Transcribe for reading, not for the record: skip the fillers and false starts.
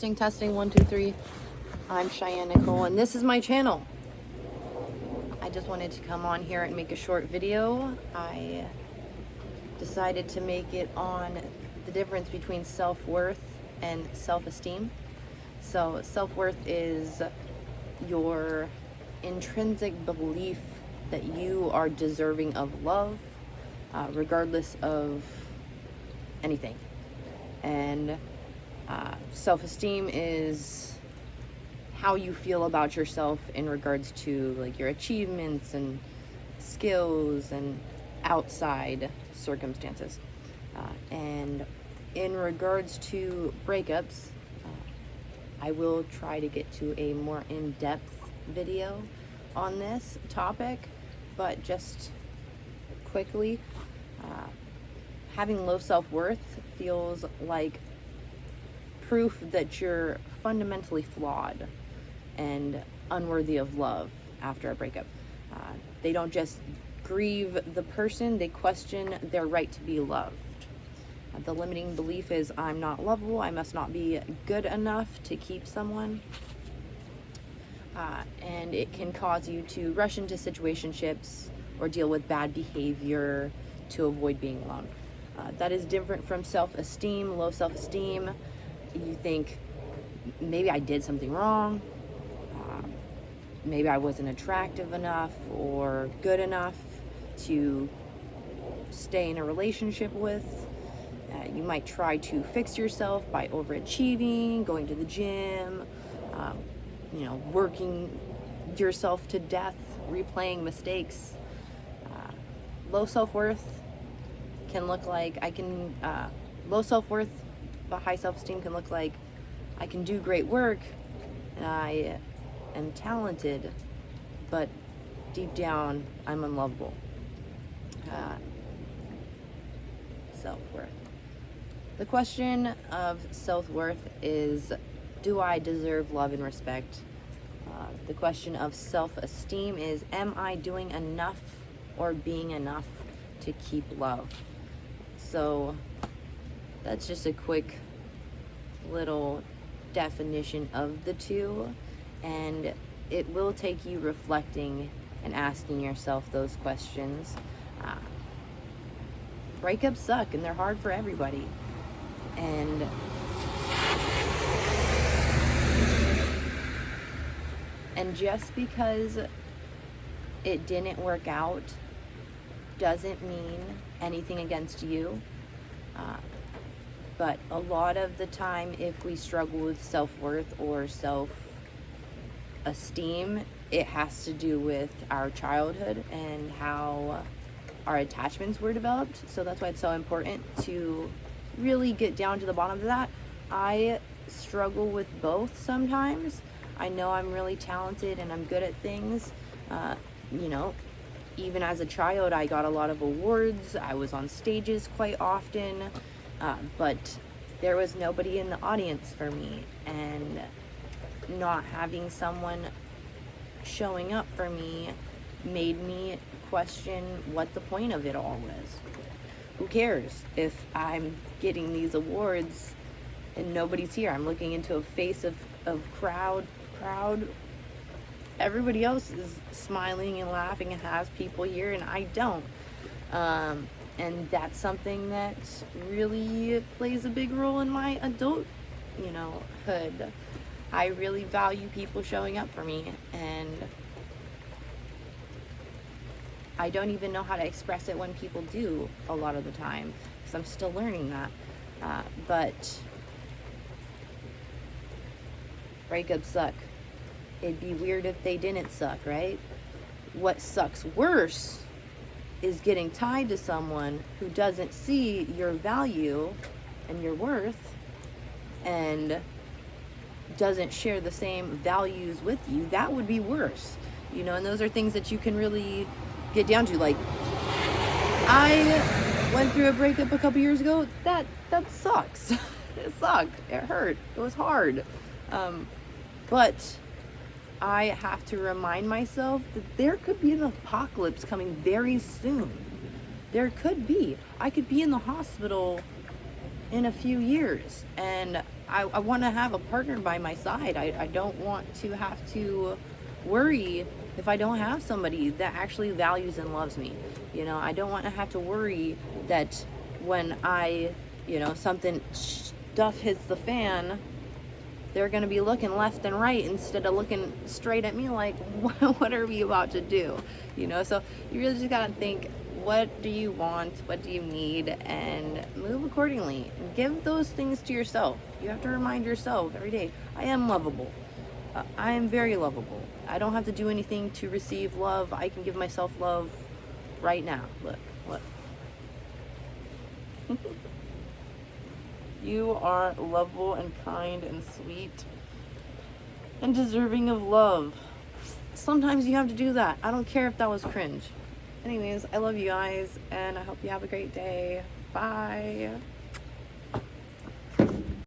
Testing 1 2 3. I'm Cheyenne Nicole and this is my channel. I just wanted to come on here and make a short video. I decided to make it on the difference between self-worth and self-esteem. So self-worth is your intrinsic belief that you are deserving of love, regardless of anything. And self-esteem is how you feel about yourself in regards to like your achievements and skills and outside circumstances. And in regards to breakups, I will try to get to a more in-depth video on this topic, but just quickly, having low self-worth feels like proof that you're fundamentally flawed and unworthy of love after a breakup. They don't just grieve the person, they question their right to be loved. The limiting belief is, I'm not lovable, I must not be good enough to keep someone. And it can cause you to rush into situationships or deal with bad behavior to avoid being alone. That is different from self-esteem. Low self-esteem, you think, maybe I did something wrong, maybe I wasn't attractive enough or good enough to stay in a relationship with. You might try to fix yourself by overachieving, going to the gym, working yourself to death, replaying mistakes. Low self-worth can look like low self-worth but high self-esteem can look like I can do great work and I am talented, but deep down I'm unlovable. Self-worth. The question of self-worth is, do I deserve love and respect? The question of self-esteem is, am I doing enough or being enough to keep love? So that's just a quick little definition of the two, and it will take you reflecting and asking yourself those questions. Breakups suck and they're hard for everybody, and just because it didn't work out doesn't mean anything against you. But a lot of the time, if we struggle with self-worth or self-esteem, it has to do with our childhood and how our attachments were developed. So that's why it's so important to really get down to the bottom of that. I struggle with both sometimes. I know I'm really talented and I'm good at things. Even as a child, I got a lot of awards. I was on stages quite often. But there was nobody in the audience for me, and not having someone showing up for me made me question what the point of it all was. Who cares if I'm getting these awards and nobody's here? I'm looking into a face of crowd. Everybody else is smiling and laughing and has people here, and I don't. And that's something that really plays a big role in my adulthood. I really value people showing up for me, and I don't even know how to express it when people do a lot of the time, because I'm still learning that. But breakups suck. It'd be weird if they didn't suck, right? What sucks worse is getting tied to someone who doesn't see your value and your worth and doesn't share the same values with you. That would be worse, and those are things that you can really get down to. Like, I went through a breakup a couple years ago. That sucks. It sucked. It hurt. It was hard. But I have to remind myself that there could be an apocalypse coming very soon. There could be. I could be in the hospital in a few years, and I want to have a partner by my side. I don't want to have to worry if I don't have somebody that actually values and loves me. You know, I don't want to have to worry that when I, something stuff hits the fan, they're going to be looking left and right instead of looking straight at me like, what are we about to do? So you really just got to think, what do you want? What do you need? And move accordingly. Give those things to yourself. You have to remind yourself every day, I am lovable. I am very lovable. I don't have to do anything to receive love. I can give myself love right now. Look. You are lovable and kind and sweet and deserving of love. Sometimes you have to do that. I don't care if that was cringe. Anyways, I love you guys, and I hope you have a great day. Bye.